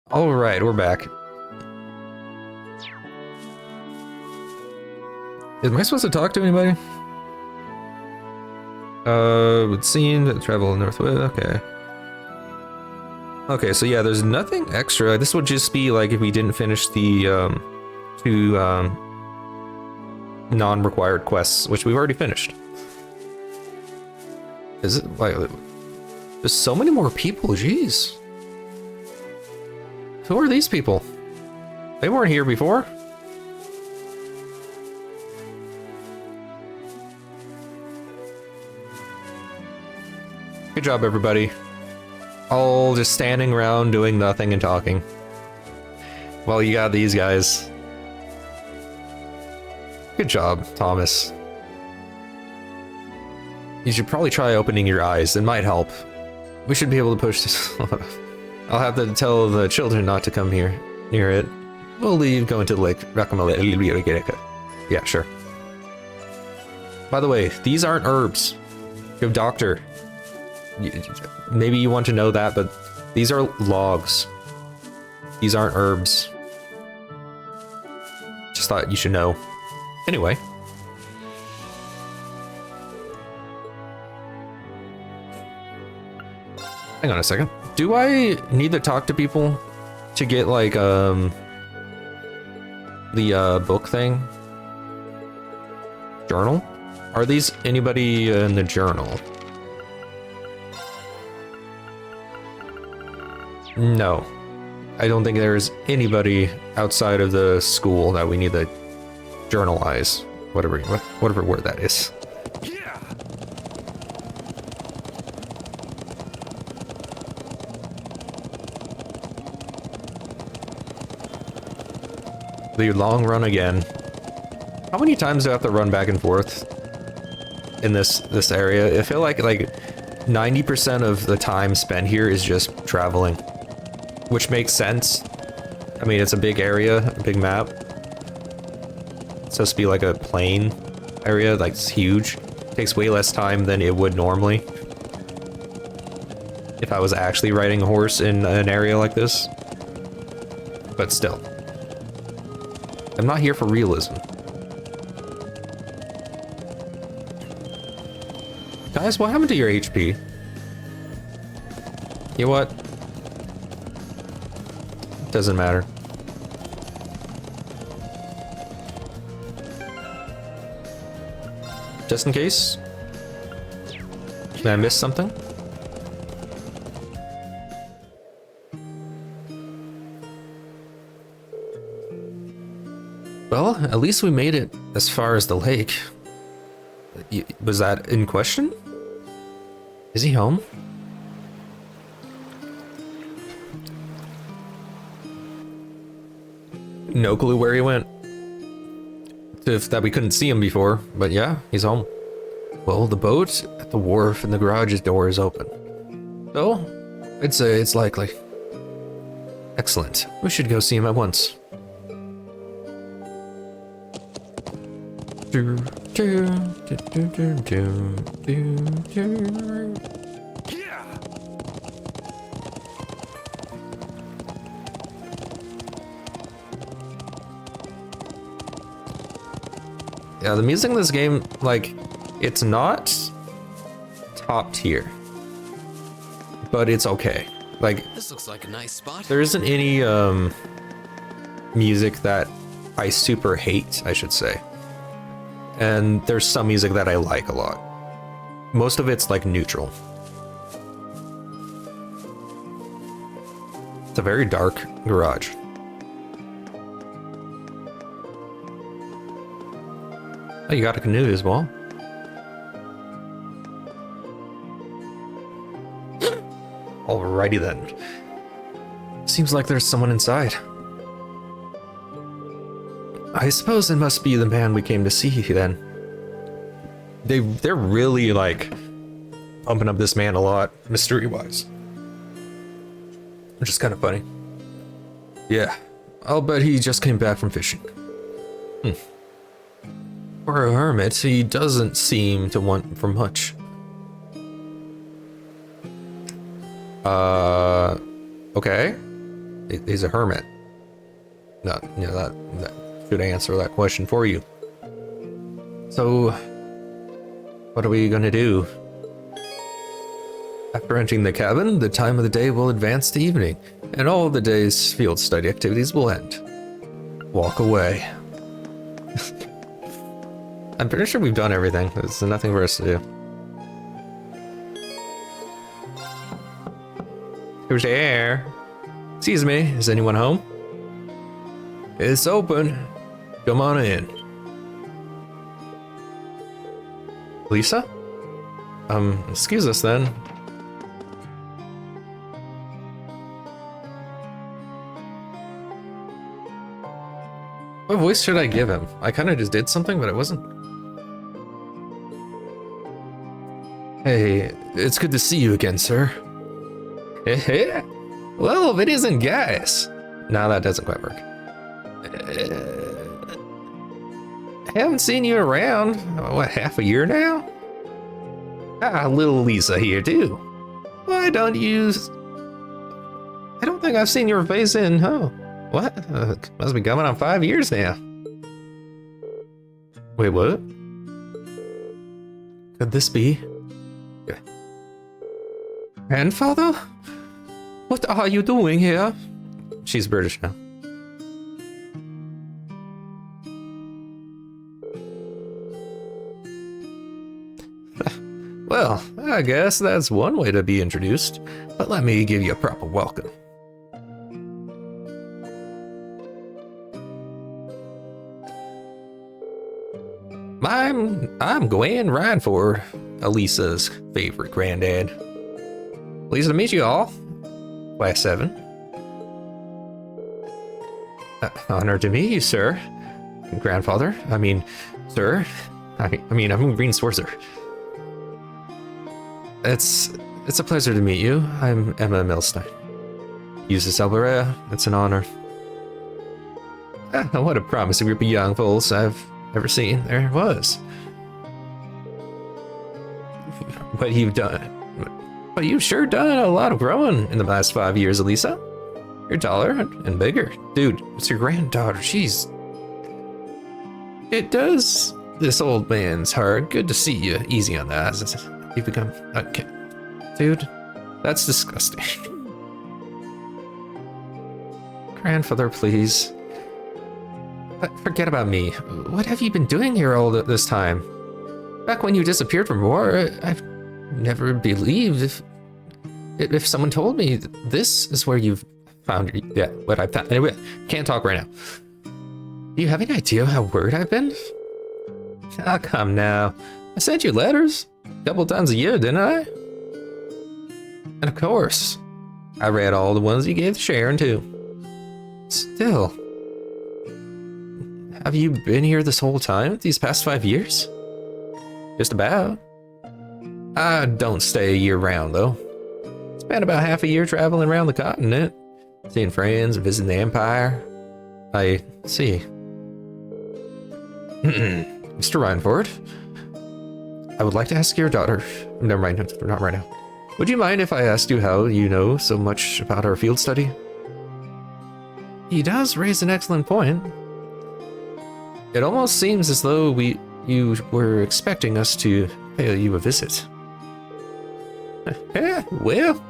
All right, we're back. Am I supposed to talk to anybody? Would seem that travel northwest. Okay. Okay, so yeah, there's nothing extra. This would just be like if we didn't finish the two non-required quests, which we've already finished. Is it like there's so many more people? Jeez. Who are these people? They weren't here before. Good job, everybody. All just standing around doing nothing and talking. Well, you got these guys. Good job, Thomas. You should probably try opening your eyes. It might help. We should be able to push this. I'll have to tell the children not to come here near it. We'll leave, go into the lake. Yeah, sure. By the way, these aren't herbs. Go doctor. Maybe you want to know that, but these are logs. These aren't herbs. Just thought you should know. Anyway. Hang on a second. Do I need to talk to people to get like the book thing? Journal? Are these anybody in the journal? No. I don't think there's anybody outside of the school that we need to journalize. Whatever word that is. The long run again. How many times do I have to run back and forth in this area? I feel like 90% of the time spent here is just traveling, which makes sense. I mean, it's a big area, a big map. It's supposed to be like a plain area, like it's huge. It takes way less time than it would normally if I was actually riding a horse in an area like this. But still. I'm not here for realism. Guys, what happened to your HP? You know what? Doesn't matter. Just in case. Did I miss something? Well, at least we made it as far as the lake. Was that in question? Is he home? No clue where he went. If that we couldn't see him before, but yeah, he's home. Well, the boat at the wharf and the garage's door is open. So, I'd say it's likely. Excellent. We should go see him at once. Yeah, the music in this game, like, it's not top tier, but it's okay. Like, this looks like a nice spot. There isn't any music that I super hate, I should say. And there's some music that I like a lot. Most of it's like neutral. It's a very dark garage. Oh, you got a canoe as well. Alrighty then. Seems like there's someone inside. I suppose it must be the man we came to see then. They're really like pumping up this man a lot, mystery-wise. Which is kind of funny. Yeah, I'll bet he just came back from fishing. For a hermit, he doesn't seem to want for much. Okay. He's a hermit. No, you know, that should answer that question for you. So, what are we gonna do? After entering the cabin, the time of the day will advance to evening, and all of the day's field study activities will end. Walk away. I'm pretty sure we've done everything. There's nothing for us to do. Who's there? Excuse me, is anyone home? It's open. Come on in. Lisa? Excuse us then. What voice should I give him? I kind of just did something, but it wasn't. Hey, it's good to see you again, sir. Well, if it isn't gas. No, that doesn't quite work. I haven't seen you around, what, half a year now? Ah, little Lisa here too. Why don't you... I don't think I've seen your face in, what? Must be coming on 5 years now. Wait, what? Could this be? Grandfather? What are you doing here? She's British now. Well, I guess that's one way to be introduced, but let me give you a proper welcome. I'm Gwyn Rhineford, Elisa's favorite granddad. Pleased to meet you all. Class 7. Honor to meet you, sir. Grandfather. I mean, sir. I'm a green sorcerer. It's a pleasure to meet you. I'm Emma Milstein. Usus Alberea. It's an honor. What a promising group of young folks I've ever seen. There was. But you've sure done a lot of growing in the last 5 years, Elisa. You're taller and bigger. Dude, it's your granddaughter. It does this old man's heart good to see you. Easy on that. You become... Okay. Dude, that's disgusting. Grandfather, please. Forget about me. What have you been doing here all this time? Back when you disappeared from war, I've never believed if someone told me this is where you've found what I found. Anyway, can't talk right now. Do you have any idea how worried I've been? Ah, come now. I sent you letters a couple times a year, didn't I? And of course, I read all the ones you gave to Sharon too. Still, have you been here this whole time, these past 5 years? Just about. I don't stay year round though. Spent about half a year traveling around the continent, seeing friends and visiting the Empire. I see. Mr. Rhineford, I would like to ask your daughter. Never mind, not right now. Would you mind if I asked you how you know so much about our field study? He does raise an excellent point. It almost seems as though you were expecting us to pay you a visit. Yeah, well,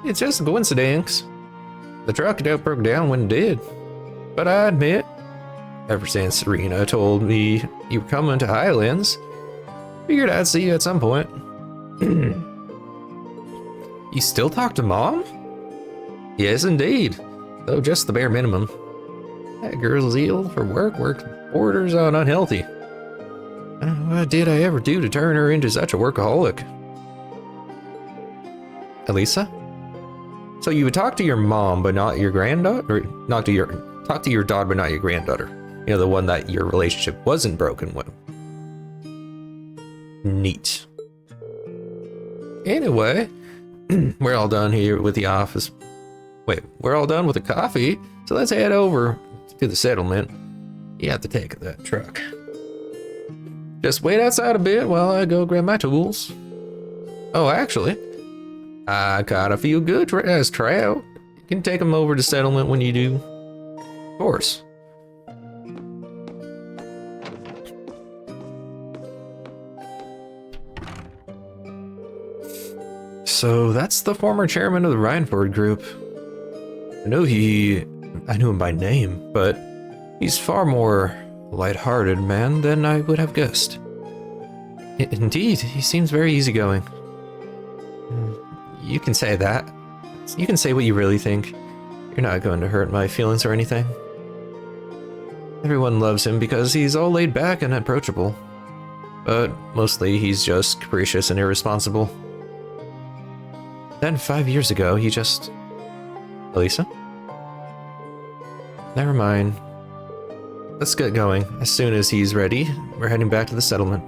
it's just a coincidence. The truck broke down when it did. But I admit, ever since Serena told me you were coming to Highlands, figured I'd see you at some point. You still talk to Mom? Yes, indeed. Though just the bare minimum. That girl's zeal for work borders on unhealthy. What did I ever do to turn her into such a workaholic? Elisa? So you would talk to your mom, but not your granddaughter? Or talk to your daughter, but not your granddaughter. You know, the one that your relationship wasn't broken with. Neat. Anyway, we're all done here with the office. Wait, we're all done with the coffee, so let's head over to the settlement. You have to take that truck. Just wait outside a bit while I go grab my tools. Oh, actually, I caught a few good trout. can take him over to settlement when you do. Of course. So that's the former chairman of the Rhineford group. I knew him by name, but he's far more light-hearted man than I would have guessed. Indeed, he seems very easygoing. You can say that. You can say what you really think. You're not going to hurt my feelings or anything. Everyone loves him because he's all laid back and approachable. But mostly he's just capricious and irresponsible. Then 5 years ago, he just... Elisa? Never mind. Let's get going. As soon as he's ready, we're heading back to the settlement.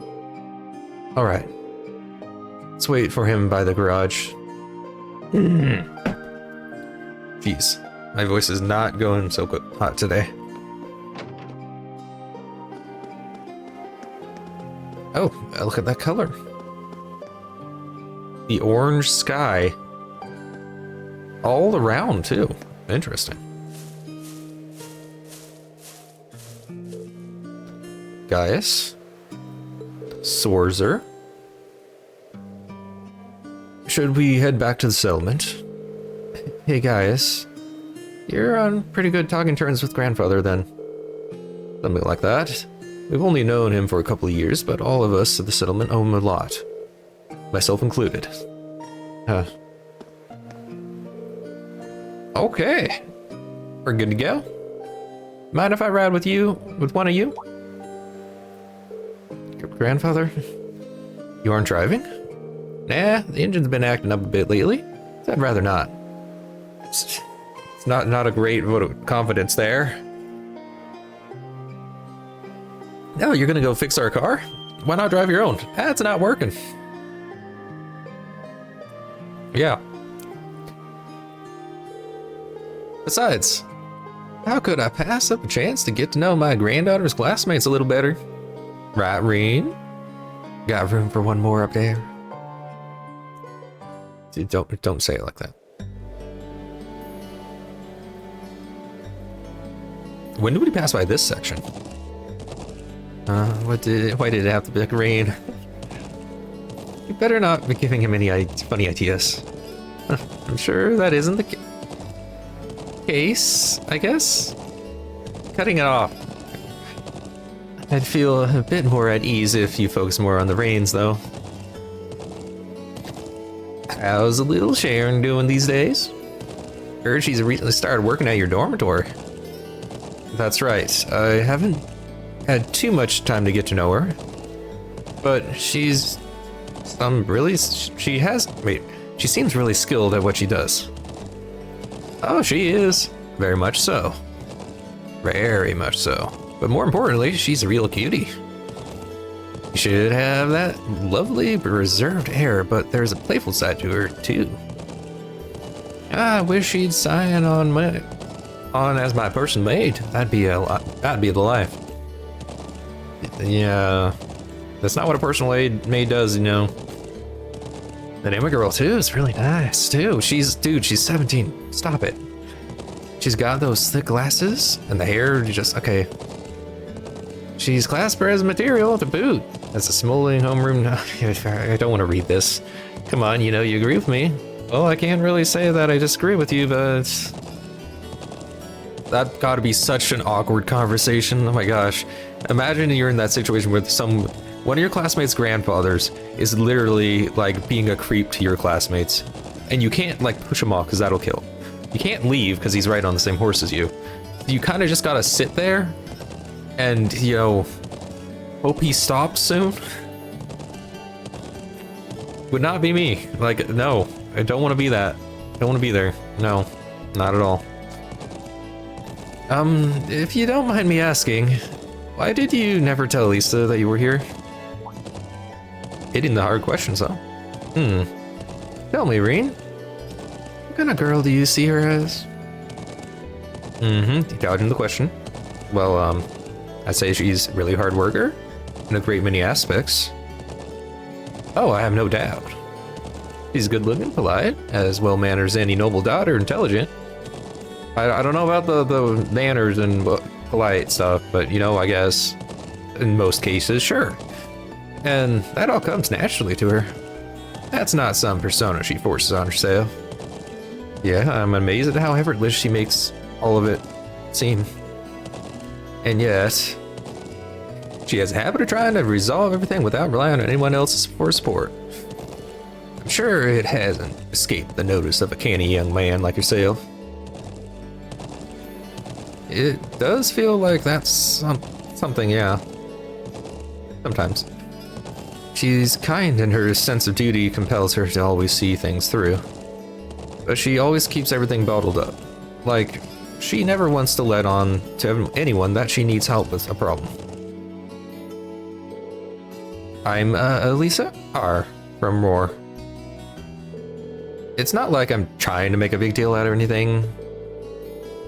Alright. Let's wait for him by the garage. Jeez. My voice is not going so hot today. Oh, look at that color. The orange sky. All around, too. Interesting. Gaius. Sorzer. Should we head back to the settlement? Hey, Gaius. You're on pretty good talking terms with grandfather, then. Something like that. We've only known him for a couple of years, but all of us at the settlement owe him a lot. Myself included. Okay. We're good to go. Mind if I ride with you? With one of you? Your grandfather? You aren't driving? Nah, the engine's been acting up a bit lately. So I'd rather not. It's not a great vote of confidence there. No, you're gonna go fix our car? Why not drive your own? That's not working. Yeah. Besides, how could I pass up a chance to get to know my granddaughter's classmates a little better? Right, Reen? Got room for one more up there? Don't say it like that. When did we pass by this section? Why did it have to be like rain? You better not be giving him any funny ideas. I'm sure that isn't the case, I guess? Cutting it off. I'd feel a bit more at ease if you focus more on the reins, though. How's the little Sharon doing these days? Heard she's recently started working at your dormitory. That's right. I haven't had too much time to get to know her, but she seems really skilled at what she does. Oh, she is. Very much so. Very much so. But more importantly, she's a real cutie. You should have that lovely, reserved air, but there's a playful side to her, too. I wish she'd sign on as my person maid. That'd be the life. Yeah, that's not what a personal maid does, you know. That Emma girl too is really nice too. She's 17. Stop it. She's got those thick glasses and the hair just okay. She's class prez material to boot. That's a smoldering homeroom. I don't want to read this. Come on, you know you agree with me. Well, I can't really say that I disagree with you, but that got to be such an awkward conversation. Oh my gosh. Imagine you're in that situation where one of your classmates' grandfathers is literally like being a creep to your classmates, and you can't like push him off because that'll kill. You can't leave because he's right on the same horse as you. You kind of just gotta sit there and, you know, hope he stops soon. Would not be me. Like, no, I don't want to be that. Don't want to be there. No, not at all. If you don't mind me asking, why did you never tell Lisa that you were here? Hitting the hard questions, huh? Tell me, Reen. What kind of girl do you see her as? Dodging the question. Well, I'd say she's a really hard worker in a great many aspects. Oh, I have no doubt. She's good looking, polite, as well mannered as any noble daughter, intelligent. I don't know about the manners and polite stuff, but you know, I guess in most cases, sure. And that all comes naturally to her. That's not some persona she forces on herself. Yeah, I'm amazed at how effortless she makes all of it seem. And yet, she has a habit of trying to resolve everything without relying on anyone else for support. I'm sure it hasn't escaped the notice of a canny young man like yourself. It does feel like that's something, yeah. Sometimes. She's kind and her sense of duty compels her to always see things through. But she always keeps everything bottled up. Like, she never wants to let on to anyone that she needs help with a problem. I'm Elisa R. from Roar. It's not like I'm trying to make a big deal out of anything.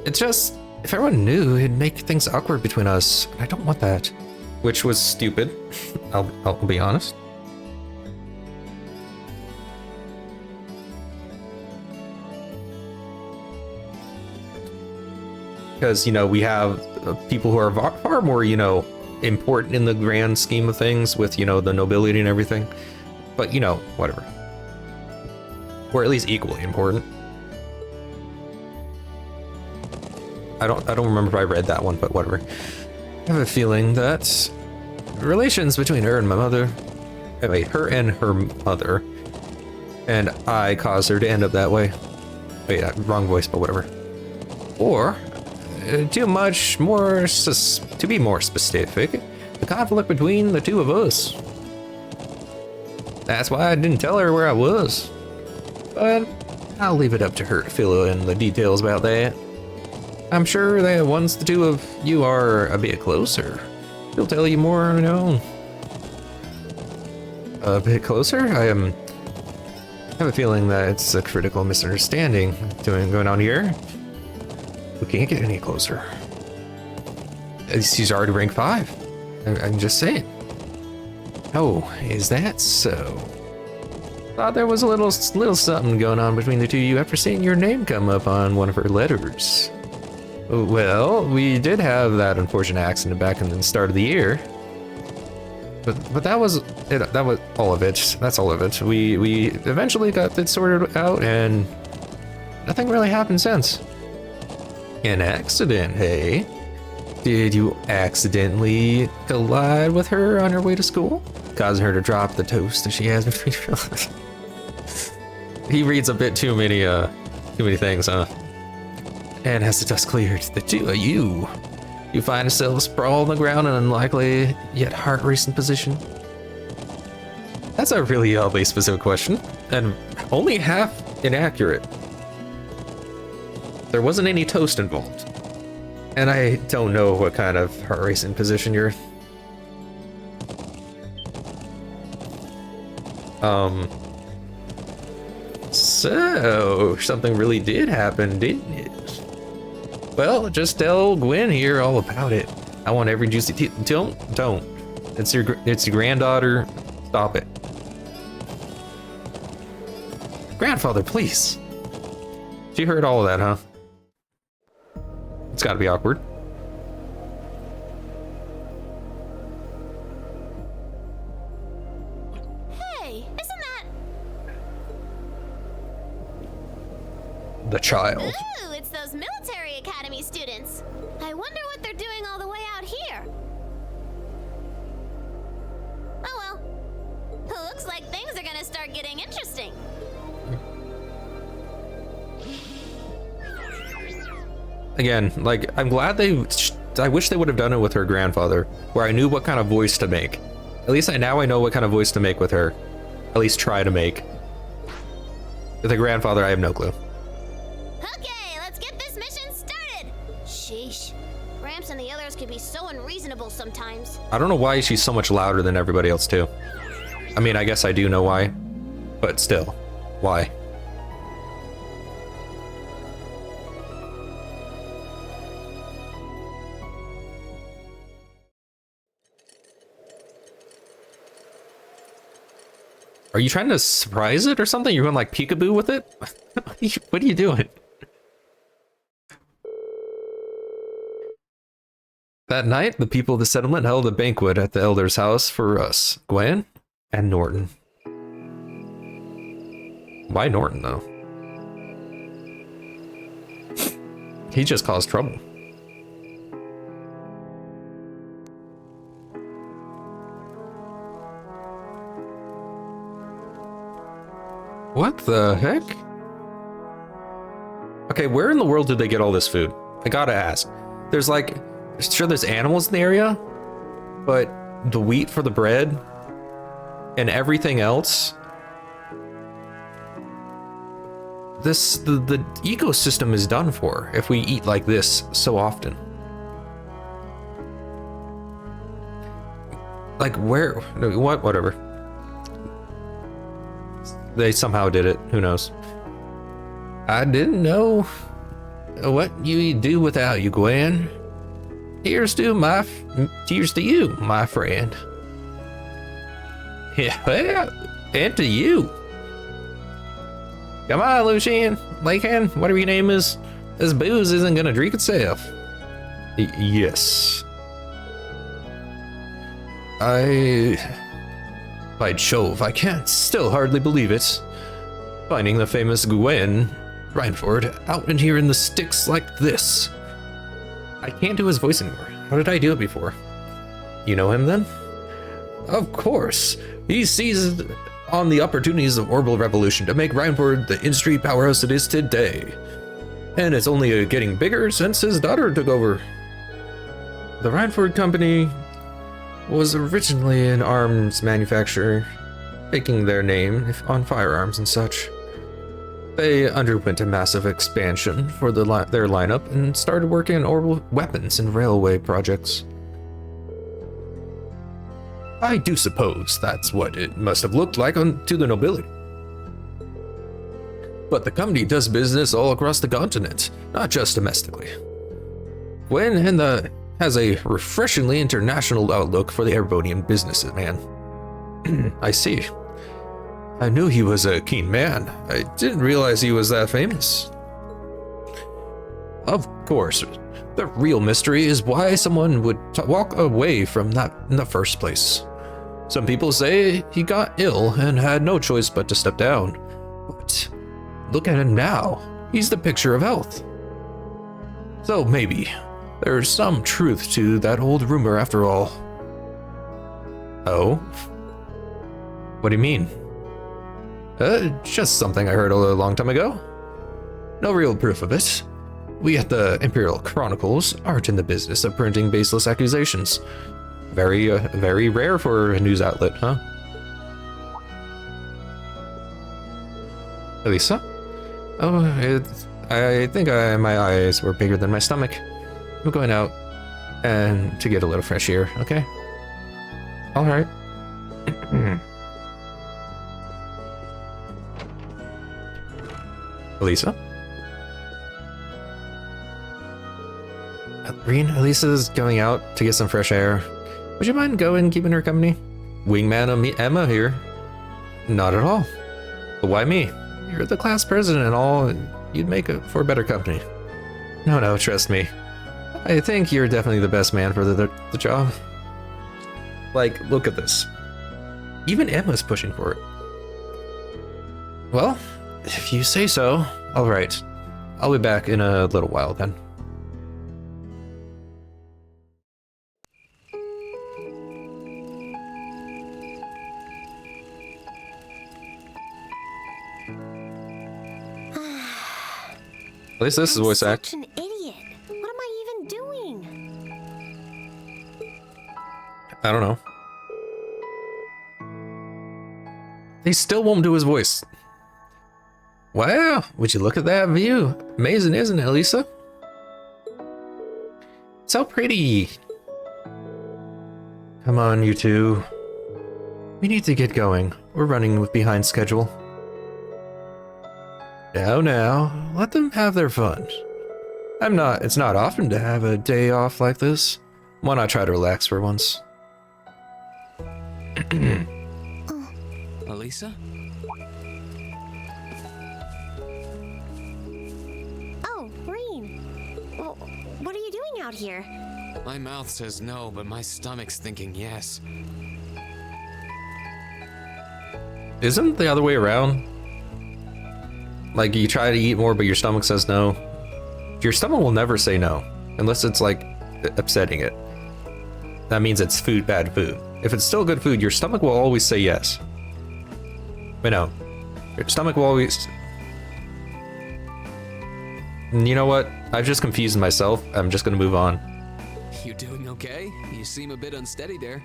It's just, if everyone knew, it'd make things awkward between us. I don't want that. Which was stupid, I'll be honest. Because, you know, we have people who are far more, you know, important in the grand scheme of things with, you know, the nobility and everything. But, you know, whatever. Or at least equally important. I don't remember if I read that one, but whatever. I have a feeling that relations between her and my mother, wait, her and her mother, and I caused her to end up that way. Wait, wrong voice, but whatever. Or, to be more specific, the conflict between the two of us. That's why I didn't tell her where I was. But I'll leave it up to her to fill in the details about that. I'm sure that once the two of you are a bit closer, she'll tell you more on her own. A bit closer? I have a feeling that it's a critical misunderstanding going on here. We can't get any closer. She's already ranked 5. I'm just saying. Oh, is that so? Thought there was a little something going on between the two of you after seeing your name come up on one of her letters. Well, we did have that unfortunate accident back in the start of the year. But that was it. That was all of it. That's all of it. We eventually got it sorted out, and nothing really happened since. An accident, hey? Did you accidentally collide with her on her way to school, causing her to drop the toast that she has between her legs? He reads a bit too many things, huh? And as the dust cleared, the two of you find yourselves sprawled on the ground in an unlikely yet heart-racing position. That's a really oddly specific question, and only half inaccurate. There wasn't any toast involved. And I don't know what kind of heart-racing position you're... So, something really did happen, didn't it? Well, just tell Gwyn here all about it. I want every juicy don't. It's your granddaughter. Stop it. Grandfather, please. She heard all of that, huh? It's gotta be awkward. Hey, isn't that... The child. Ooh, it's those military academy students. I wonder what they're doing all the way out here. Oh well. Looks like things are gonna start getting interesting. Again, like, I'm glad I wish they would have done it with her grandfather, where I knew what kind of voice to make. At least now I know what kind of voice to make with her. At least try to make. With the grandfather, I have no clue. Okay, let's get this mission started. Sheesh. Gramps and the others can be so unreasonable sometimes. I don't know why she's so much louder than everybody else, too. I mean, I guess I do know why, but still, why? Are you trying to surprise it or something? You're going like peekaboo with it? What are you doing? That night, the people of the settlement held a banquet at the elder's house for us, Gwyn and Norton. Why Norton, though? He just caused trouble. What the heck? Okay, where in the world did they get all this food? I gotta ask. There's like, sure there's animals in the area, but the wheat for the bread and everything else, the ecosystem is done for if we eat like this so often. Like where, whatever. They somehow did it, who knows. I didn't know what you'd do without you, Gwyn. Here's to you, my friend. Yeah, well, and to you. Come on, Lucien, Lacan, whatever your name is. This booze isn't gonna drink itself. Yes. By Jove, I can't still hardly believe it. Finding the famous Gwyn Reinford out in here in the sticks like this. I can't do his voice anymore. How did I do it before? You know him then? Of course. He seized on the opportunities of Orbital Revolution to make Reinford the industry powerhouse it is today. And it's only getting bigger since his daughter took over. The Reinford Company was originally an arms manufacturer, making their name on firearms and such. They underwent a massive expansion for their lineup and started working on orbital weapons and railway projects. I do suppose that's what it must have looked like to the nobility. But the company does business all across the continent, not just domestically. Gwyn has a refreshingly international outlook for the Erebonian businessman. I see. I knew he was a keen man. I didn't realize he was that famous. Of course, the real mystery is why someone would walk away from that in the first place. Some people say he got ill and had no choice but to step down. But look at him now. He's the picture of health. So maybe there's some truth to that old rumor after all. Oh? What do you mean? Just something I heard a long time ago. No real proof of it. We at the Imperial Chronicles aren't in the business of printing baseless accusations. Very rare for a news outlet, huh? Elisa? Oh, I think my eyes were bigger than my stomach. I'm going out and to get a little fresh air, okay? All right. Elisa? Green, Elisa's going out to get some fresh air. Would you mind going and keeping her company? Wingman Emma here. Not at all. But why me? You're the class president and all, and you'd make it for a better company. No, trust me. I think you're definitely the best man for the job. Like, look at this. Even Emma's pushing for it. Well, if you say so. All right. I'll be back in a little while then. At least this is voice act. Such an idiot. What am I even doing? I don't know. They still won't do his voice. Wow, would you look at that view? Amazing, isn't it, Lisa? So pretty. Come on, you two. We need to get going. We're running behind schedule. Now, let them have their fun. It's not often to have a day off like this. Why not try to relax for once? Elisa? Oh, Green. Well, what are you doing out here? My mouth says no, but my stomach's thinking yes. Isn't the other way around? Like, you try to eat more, but your stomach says no. Your stomach will never say no, unless it's, like, upsetting it. That means it's food, bad food. If it's still good food, your stomach will always say yes. But no, your stomach will always... And you know what? I've just confused myself. I'm just gonna move on. You doing okay? You seem a bit unsteady there.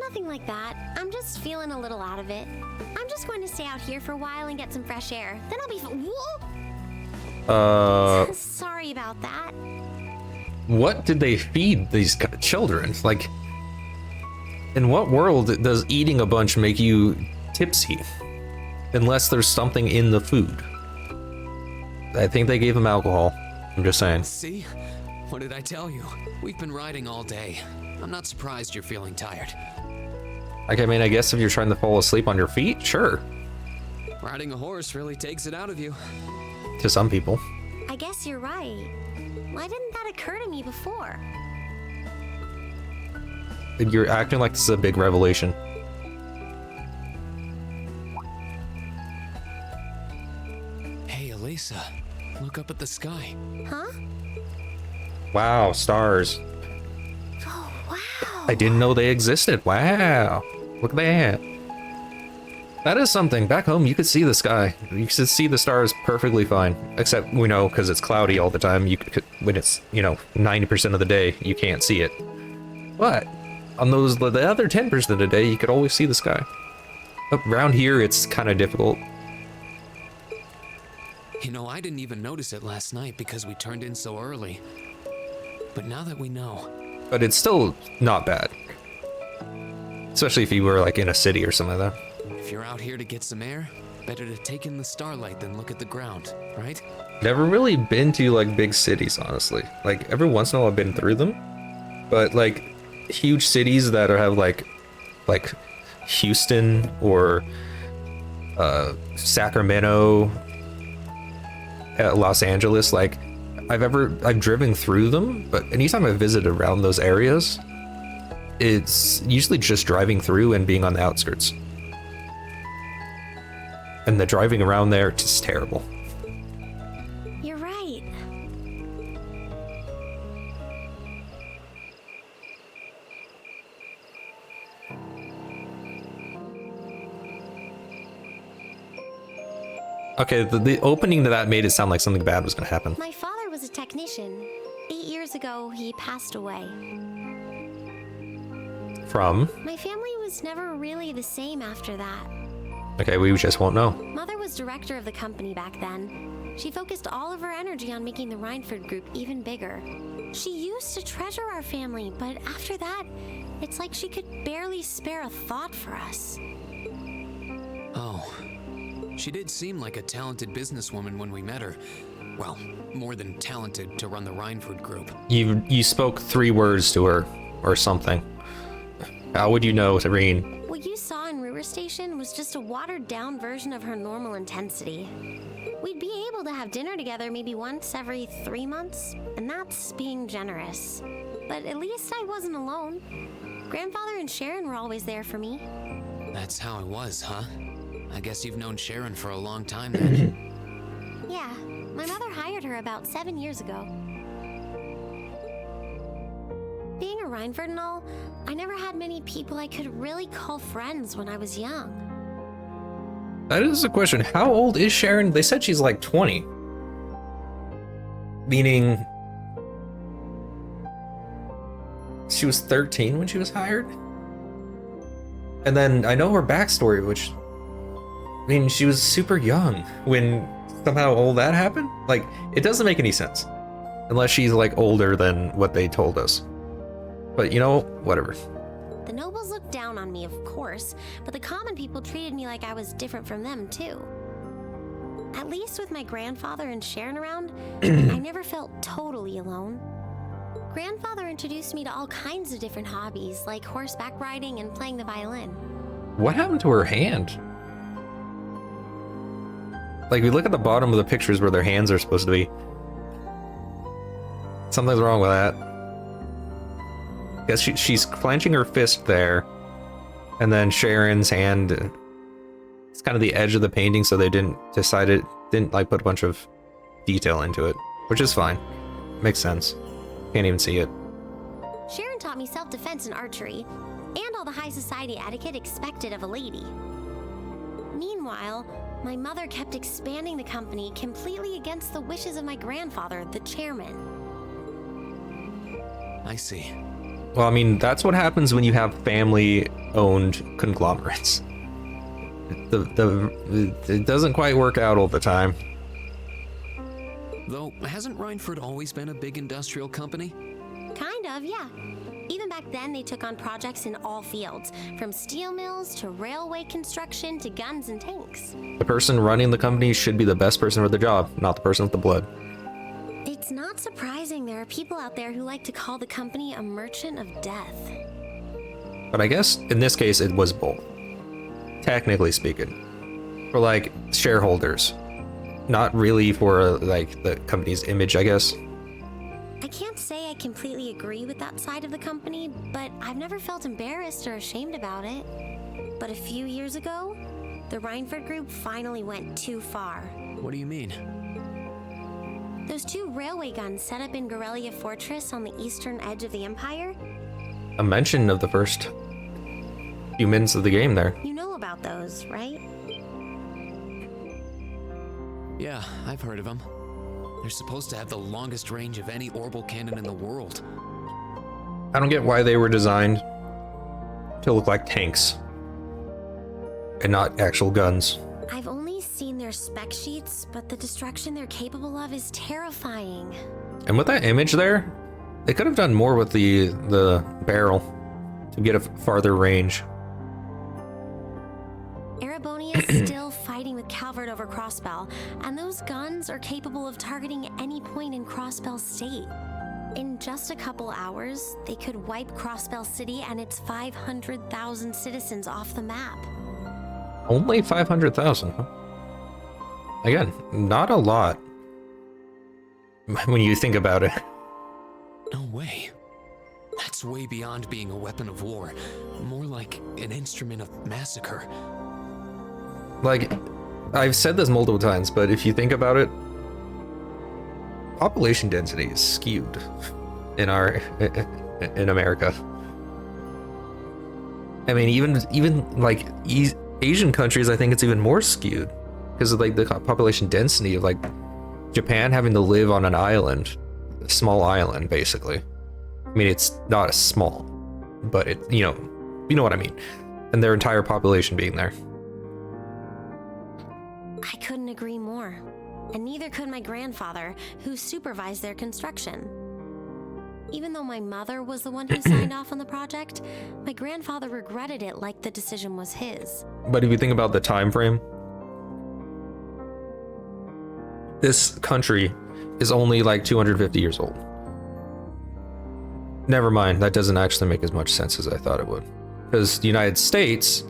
Nothing like that. I'm just feeling a little out of it. I'm just going to stay out here for a while and get some fresh air. Then I'll be Whoa! Sorry about that. What did they feed these children? Like, in what world does eating a bunch make you tipsy? Unless there's something in the food. I think they gave them alcohol. I'm just saying. See? What did I tell you? We've been riding all day. I'm not surprised you're feeling tired. Like, I mean, I guess if you're trying to fall asleep on your feet, sure. Riding a horse really takes it out of you. To some people. I guess you're right. Why didn't that occur to me before? You're acting like this is a big revelation. Hey, Elisa. Look up at the sky. Huh? Wow, stars. Oh, wow. I didn't know they existed. Wow. Look at that. That is something. Back home, you could see the sky. You could see the stars perfectly fine. Except, we know, because it's cloudy all the time, you could, when it's, 90% of the day, you can't see it. But on the other 10% of the day, you could always see the sky. Around here, it's kind of difficult. I didn't even notice it last night because we turned in so early. But now that we know... But it's still not bad. Especially if you were, like, in a city or something like that. If you're out here to get some air, better to take in the starlight than look at the ground, right? Never really been to, like, big cities, honestly. Like, every once in a while I've been through them. But, like, huge cities that have, like Houston or Sacramento, Los Angeles, like, I've driven through them, but anytime I visit around those areas, it's usually just driving through and being on the outskirts. And the driving around there, just terrible. You're right. Okay, the opening to that made it sound like something bad was gonna happen. My father was a technician. 8 years ago, he passed away. From? My family was never really the same after that. Okay, we just won't know. Mother was director of the company back then. She focused all of her energy on making the Rhineford group even bigger. She used to treasure our family, but after that, it's like she could barely spare a thought for us. Oh. She did seem like a talented businesswoman when we met her. Well, more than talented to run the Rhineford group. You spoke 3 words to her, or something. How would you know, Tareen? What you saw in River Station was just a watered-down version of her normal intensity. We'd be able to have dinner together maybe once every 3 months, and that's being generous. But at least I wasn't alone. Grandfather and Sharon were always there for me. That's how it was, huh? I guess you've known Sharon for a long time then. Yeah, my mother hired her about 7 years ago. Being a Rhineford and all, I never had many people I could really call friends when I was young. That is a question. How old is Sharon? They said she's like 20. Meaning... she was 13 when she was hired? And then I know her backstory, which... I mean, she was super young when somehow all that happened? Like, it doesn't make any sense. Unless she's, like, older than what they told us. But, whatever. The nobles looked down on me, of course, but the common people treated me like I was different from them, too. At least with my grandfather and Sharon around, I never felt totally alone. Grandfather introduced me to all kinds of different hobbies, like horseback riding and playing the violin. What happened to her hand? Like, we look at the bottom of the pictures where their hands are supposed to be. Something's wrong with that. guess she's clenching her fist there, and then Sharon's hand. It's kind of the edge of the painting, so they didn't like put a bunch of detail into it, which is fine. Makes sense. Can't even see it. Sharon taught me self-defense and archery, and all the high society etiquette expected of a lady. Meanwhile, my mother kept expanding the company completely against the wishes of my grandfather, the chairman. I see. Well, I mean, that's what happens when you have family-owned conglomerates. It doesn't quite work out all the time. Though, hasn't Rhineford always been a big industrial company? Kind of, yeah. Even back then, they took on projects in all fields, from steel mills to railway construction to guns and tanks. The person running the company should be the best person for the job, not the person with the blood. It's not surprising there are people out there who like to call the company a merchant of death. But I guess in this case it was both. Technically speaking. For like shareholders. Not really for like the company's image, I guess. I can't say I completely agree with that side of the company, but I've never felt embarrassed or ashamed about it. But a few years ago, the Rhineford group finally went too far. What do you mean? Those 2 railway guns set up in Gorelia Fortress on the eastern edge of the Empire? A mention of the first few minutes of the game there. You know about those, right? Yeah, I've heard of them. They're supposed to have the longest range of any orbital cannon in the world. I don't get why they were designed to look like tanks and not actual guns. I've only seen their spec sheets, but the destruction they're capable of is terrifying. And with that image there, they could have done more with the barrel to get a farther range. Erebonia is still fighting with Calvert over Crossbell, and those guns are capable of targeting any point in Crossbell State. In just a couple hours, they could wipe Crossbell City and its 500,000 citizens off the map. Only 500,000, huh? Again, not a lot when you think about it. No way. That's way beyond being a weapon of war. More like an instrument of massacre. Like, I've said this multiple times, but if you think about it, population density is skewed in America. I mean, even like Asian countries, I think it's even more skewed because of like the population density of like Japan having to live on an island, a small island, basically. I mean, it's not as small, but it, you know what I mean. And their entire population being there. I couldn't agree more. And neither could my grandfather, who supervised their construction. Even though my mother was the one who signed off on the project, my grandfather regretted it like the decision was his. But if you think about the time frame, this country is only like 250 years old. Never mind, that doesn't actually make as much sense as I thought it would. Because the United States,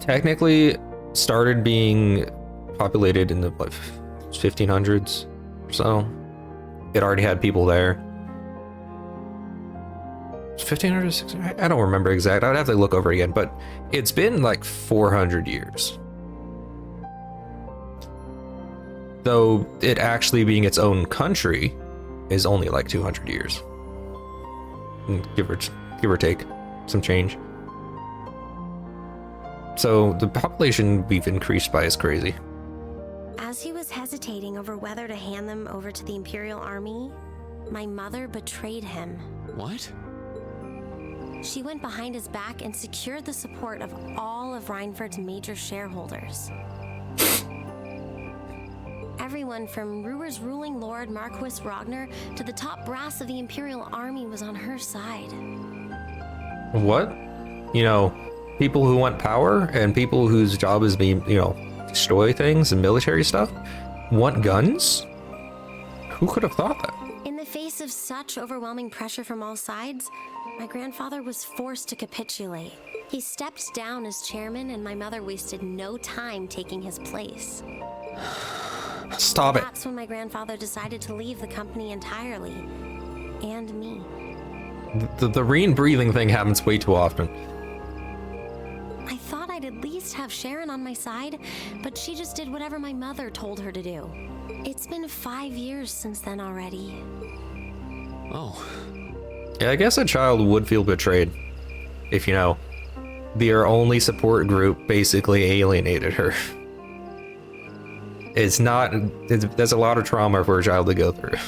technically started being populated in the 1500s or so. It already had people there. 1500 or 1600? I don't remember exact. I would have to look over it again, but it's been like 400 years. Though it actually being its own country is only like 200 years. Give or take some change. So the population we've increased by is crazy. As he was hesitating over whether to hand them over to the Imperial Army, my mother betrayed him. What? She went behind his back and secured the support of all of Rhineford's major shareholders. Everyone from Ruhr's ruling lord Marquis Ragnar to the top brass of the Imperial Army was on her side. What? People who want power and people whose job is being, destroy things and military stuff want guns? Who could have thought that? In the face of such overwhelming pressure from all sides, my grandfather was forced to capitulate. He stepped down as chairman, and my mother wasted no time taking his place. Stop it. That's when my grandfather decided to leave the company entirely. And me. The Reen breathing thing happens way too often. I thought I'd at least have Sharon on my side, but she just did whatever my mother told her to do. It's been 5 years since then already. Oh, Yeah, I guess a child would feel betrayed if, you know, their only support group basically alienated her. There's a lot of trauma for a child to go through.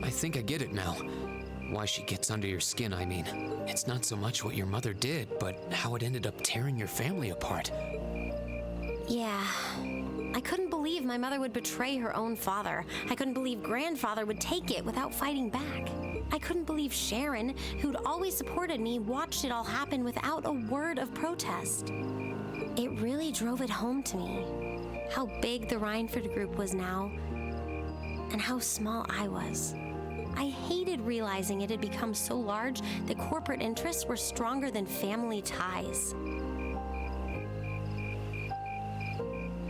I think I get it now. Why she gets under your skin, I mean. It's not so much what your mother did, but how it ended up tearing your family apart. Yeah. I couldn't believe my mother would betray her own father. I couldn't believe grandfather would take it without fighting back. I couldn't believe Sharon, who'd always supported me, watched it all happen without a word of protest. It really drove it home to me. How big the Rhineford group was now, and how small I was. I hated realizing it had become so large that corporate interests were stronger than family ties.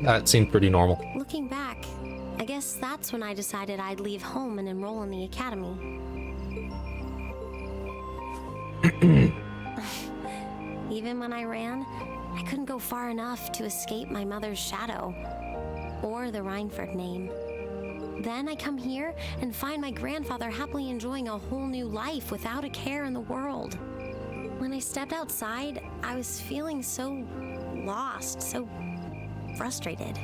That seemed pretty normal. Looking back, I guess that's when I decided I'd leave home and enroll in the academy. Even when I ran, I couldn't go far enough to escape my mother's shadow, or the Rhineford name. Then I come here and find my grandfather happily enjoying a whole new life without a care in the world. When I stepped outside, I was feeling so lost, so frustrated,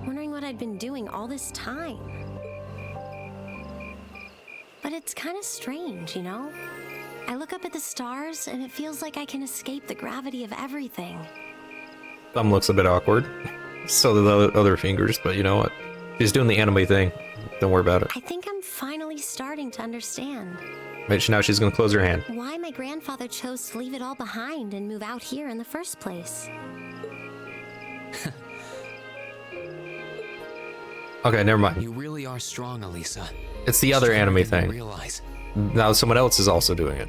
wondering what I'd been doing all this time. But it's kind of strange, you know? I look up at the stars and it feels like I can escape the gravity of everything. Thumb looks a bit awkward. So do the other fingers, but you know what? She's doing the anime thing. Don't worry about it. I think I'm finally starting to understand. But now she's gonna close her hand. Why my grandfather chose to leave it all behind and move out here in the first place. Okay, never mind. You really are strong, Elisa. It's the other anime Stronger than thing. you realize. Now someone else is also doing it.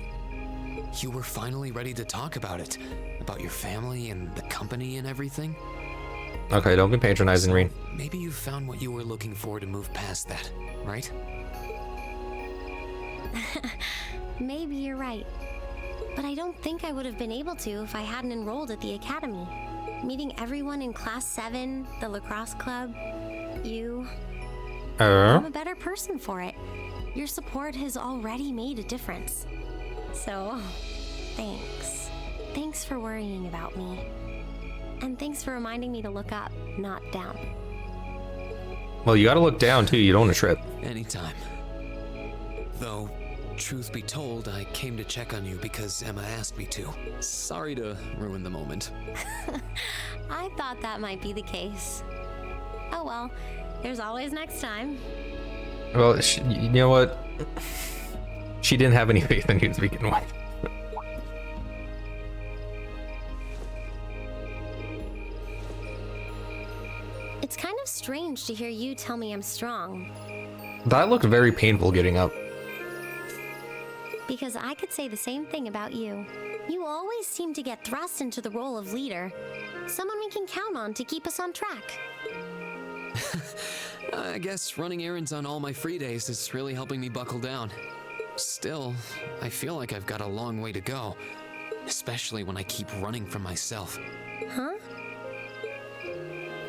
You were finally ready to talk about it. About your family and the company and everything. Okay, don't be patronizing, Reen. Maybe you found what you were looking for to move past that, right? Maybe you're right. But I don't think I would have been able to if I hadn't enrolled at the academy. Meeting everyone in Class 7, the lacrosse club, you. I'm a better person for it. Your support has already made a difference. So, thanks. Thanks for worrying about me. And thanks for reminding me to look up, not down. Well, you gotta look down too, you don't want to trip. Anytime. Though, truth be told, I came to check on you because Emma asked me to. Sorry to ruin the moment. I thought that might be the case. Oh well, there's always next time. Well, you know what? She didn't have any faith in you to begin with. It's kind of strange to hear you tell me I'm strong. That looked very painful getting up. Because I could say the same thing about you. You always seem to get thrust into the role of leader. Someone we can count on to keep us on track. I guess running errands on all my free days is really helping me buckle down. Still, I feel like I've got a long way to go. Especially when I keep running from myself. Huh?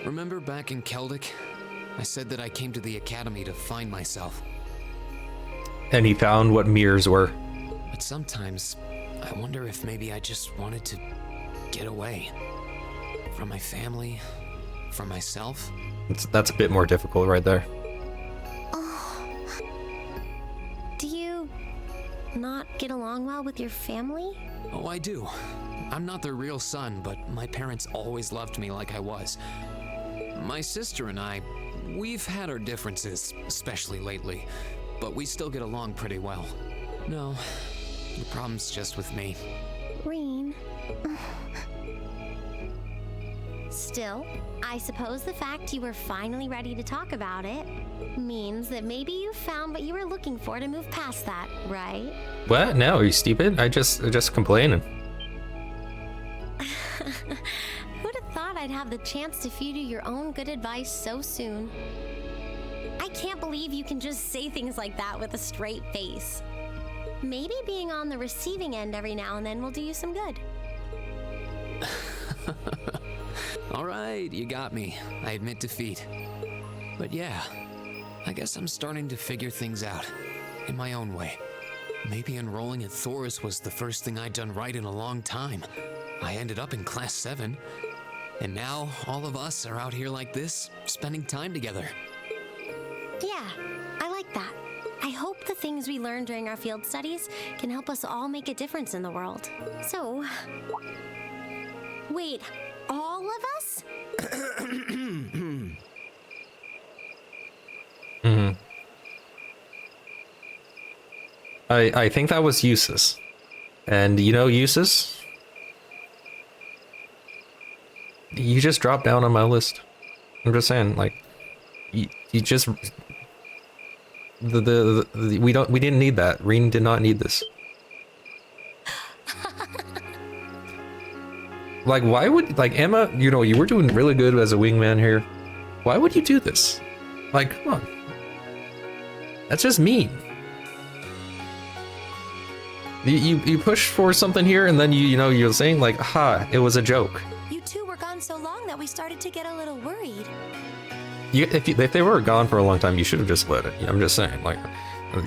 Remember back in Celtic? I said that I came to the academy to find myself. And he found what mirrors were. But sometimes, I wonder if maybe I just wanted to get away. From my family, from myself. That's a bit more difficult right there. Do you not get along well with your family? Oh, I do. I'm not their real son, but my parents always loved me like I was. My sister and I, we've had our differences, especially lately, but we still get along pretty well. No, the problem's just with me. Reen. Still, I suppose the fact you were finally ready to talk about it means that maybe you found what you were looking for to move past that, right? What? No, are you stupid? I just complaining. Who'd have thought I'd have the chance to feed you your own good advice so soon? I can't believe you can just say things like that with a straight face. Maybe being on the receiving end every now and then will do you some good. All right, you got me. I admit defeat. But yeah, I guess I'm starting to figure things out in my own way. Maybe enrolling at Thor's was the first thing I'd done right in a long time. I ended up in Class 7, and now all of us are out here like this, spending time together. Yeah, I like that. I hope the things we learned during our field studies can help us all make a difference in the world. So, wait, all of us? Mm-hmm. I think that was Eustace. And you know Eustace? You just dropped down on my list. I'm just saying, like, you just... we didn't need that. Reen did not need this. Like, why would, like, Emma, you know, you were doing really good as a wingman here. Why would you do this? Like, come on. That's just mean. You push for something here, and then you know, you're saying, like, ha, it was a joke. You two were gone so long that we started to get a little worried. If they were gone for a long time, you should have just split it. I'm just saying, like,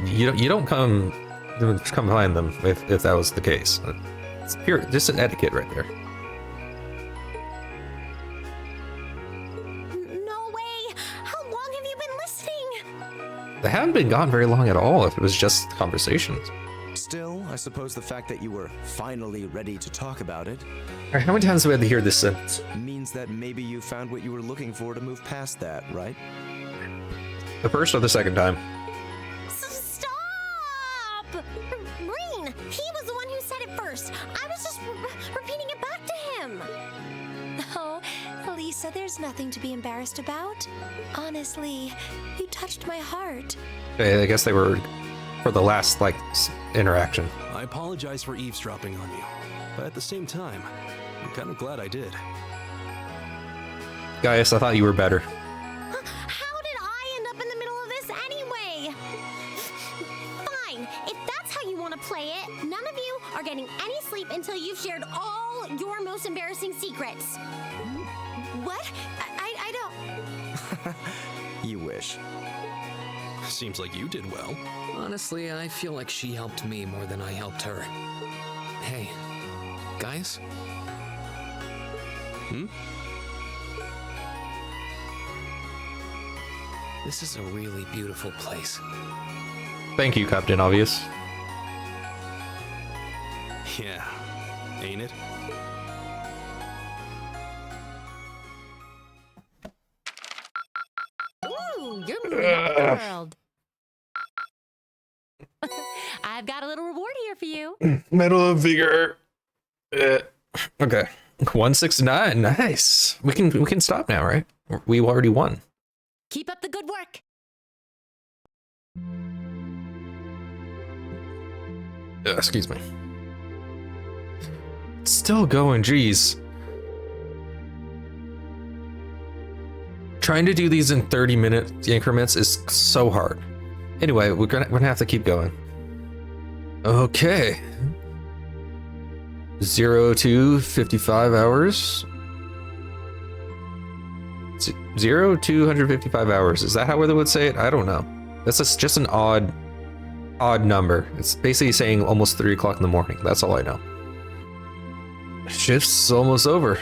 you don't come behind them if that was the case. It's pure, just an etiquette right there. No way! How long have you been listening? They haven't been gone very long at all. If it was just conversations. Still, I suppose the fact that you were finally ready to talk about it All right, how many times do we have to hear this sentence? means that maybe you found what you were looking for to move past that, right? The first or the second time? Stop! Reen, he was the one who said it first. I was just repeating it back to him. Oh, Lisa, there's nothing to be embarrassed about. Honestly, you touched my heart. Okay, I guess they were for the last, like, interaction. I apologize for eavesdropping on you, but at the same time, I'm kind of glad I did. Gaius, I thought you were better. How did I end up in the middle of this anyway? Fine, if that's how you want to play it, none of you are getting any sleep until you've shared all your most embarrassing secrets. What? I don't... You wish. Seems like you did well. Honestly, I feel like she helped me more than I helped her. Hey, guys? This is a really beautiful place. Thank you, Captain Obvious. Yeah, ain't it? Ooh, you're moving up the world. I've got a little reward here for you. Medal of Vigor. Okay. 169. Nice. We can stop now, right? We already won. Keep up the good work. Excuse me. Still going, geez. Trying to do these in 30-minute increments is so hard. Anyway, we're gonna have to keep going. Okay. 0 to 55 hours. 0 to 155 hours. Is that how they would say it? I don't know. That's just an odd number. It's basically saying almost 3 o'clock in the morning. That's all I know. Shift's almost over.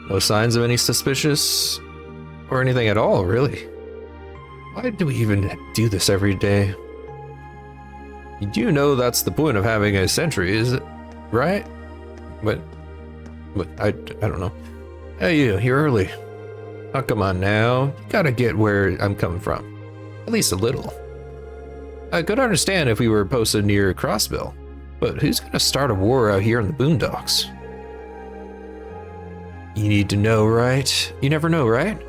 No signs of any suspicious or anything at all, really. Why do we even do this every day? You do know that's the point of having a sentry, is it? Right? But I don't know. Hey, you're early. Oh, come on now. You gotta get where I'm coming from. At least a little. I could understand if we were posted near Crossbill, but who's gonna start a war out here in the boondocks? You need to know, right? You never know, right?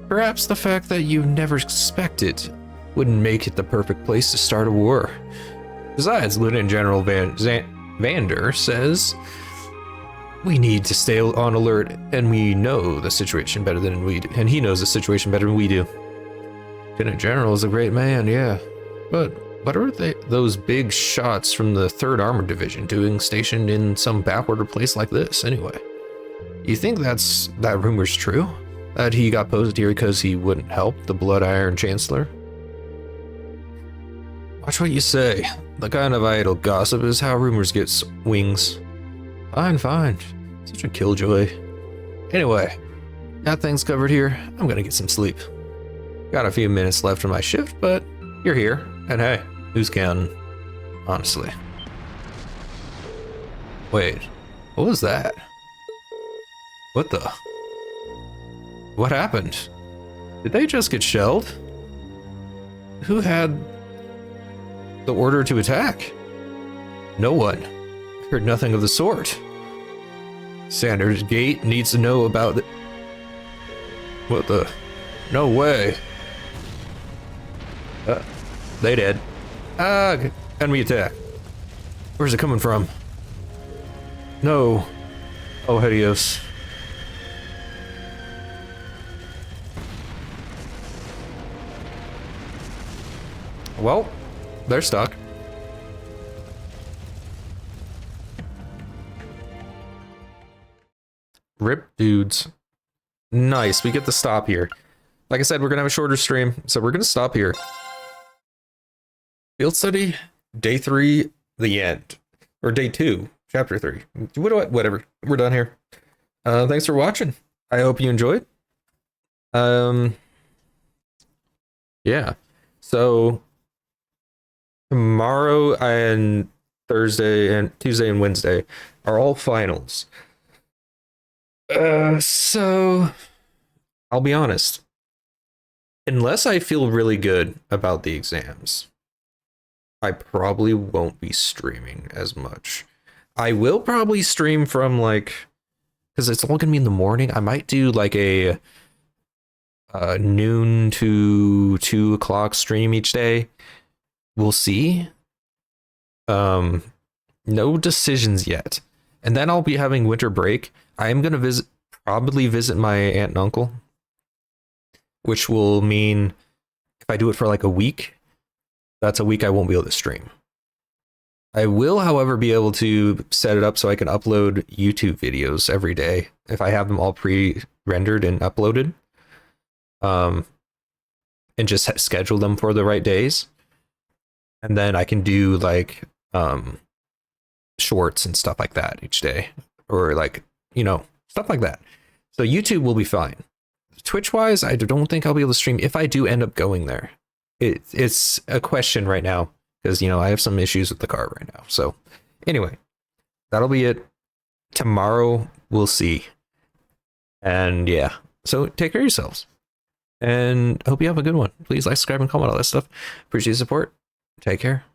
Perhaps the fact that you never expected wouldn't make it the perfect place to start a war. Besides, Lieutenant General Vander says we need to stay on alert, and we know the situation better than we do, and he knows the situation better than we do. Lieutenant General is a great man, yeah. But what are those big shots from the 3rd Armored Division doing stationed in some backwater place like this, anyway? You think that rumor's true? That he got posted here because he wouldn't help the Blood Iron Chancellor? Watch what you say. The kind of idle gossip is how rumors get wings. Fine. Such a killjoy. Anyway, got things covered here. I'm gonna get some sleep. Got a few minutes left in my shift, but you're here. And hey, who's counting? Honestly. Wait, what was that? What the? What happened? Did they just get shelled? Who had the order to attack? No one. Heard nothing of the sort. Sanders Gate needs to know about the... What the? No way. They did. Enemy attack. Where's it coming from? No. Oh, Helios. Well, they're stuck. Rip dudes. Nice, we get to stop here. Like I said, we're gonna have a shorter stream, so we're gonna stop here. Field study, day 3, the end. Or day 2, chapter 3. Whatever, we're done here. Thanks for watching. I hope you enjoyed. Yeah. So tomorrow and Thursday and Tuesday and Wednesday are all finals. So I'll be honest. Unless I feel really good about the exams, I probably won't be streaming as much. I will probably stream from like, because it's all gonna be in the morning. I might do like a noon to 2 o'clock stream each day. We'll see. No decisions yet. And then I'll be having winter break. I am gonna probably visit my aunt and uncle, which will mean if I do it for like a week, that's a week I won't be able to stream. I will, however, be able to set it up so I can upload YouTube videos every day if I have them all pre-rendered and uploaded. And just schedule them for the right days. And then I can do like shorts and stuff like that each day, or like, you know, stuff like that. So YouTube will be fine. Twitch wise, I don't think I'll be able to stream if I do end up going there. It's a question right now because, you know, I have some issues with the car right now. So anyway, that'll be it. Tomorrow we'll see. And yeah, so take care of yourselves and hope you have a good one. Please like, subscribe, and comment, all that stuff. Appreciate the support. Take care.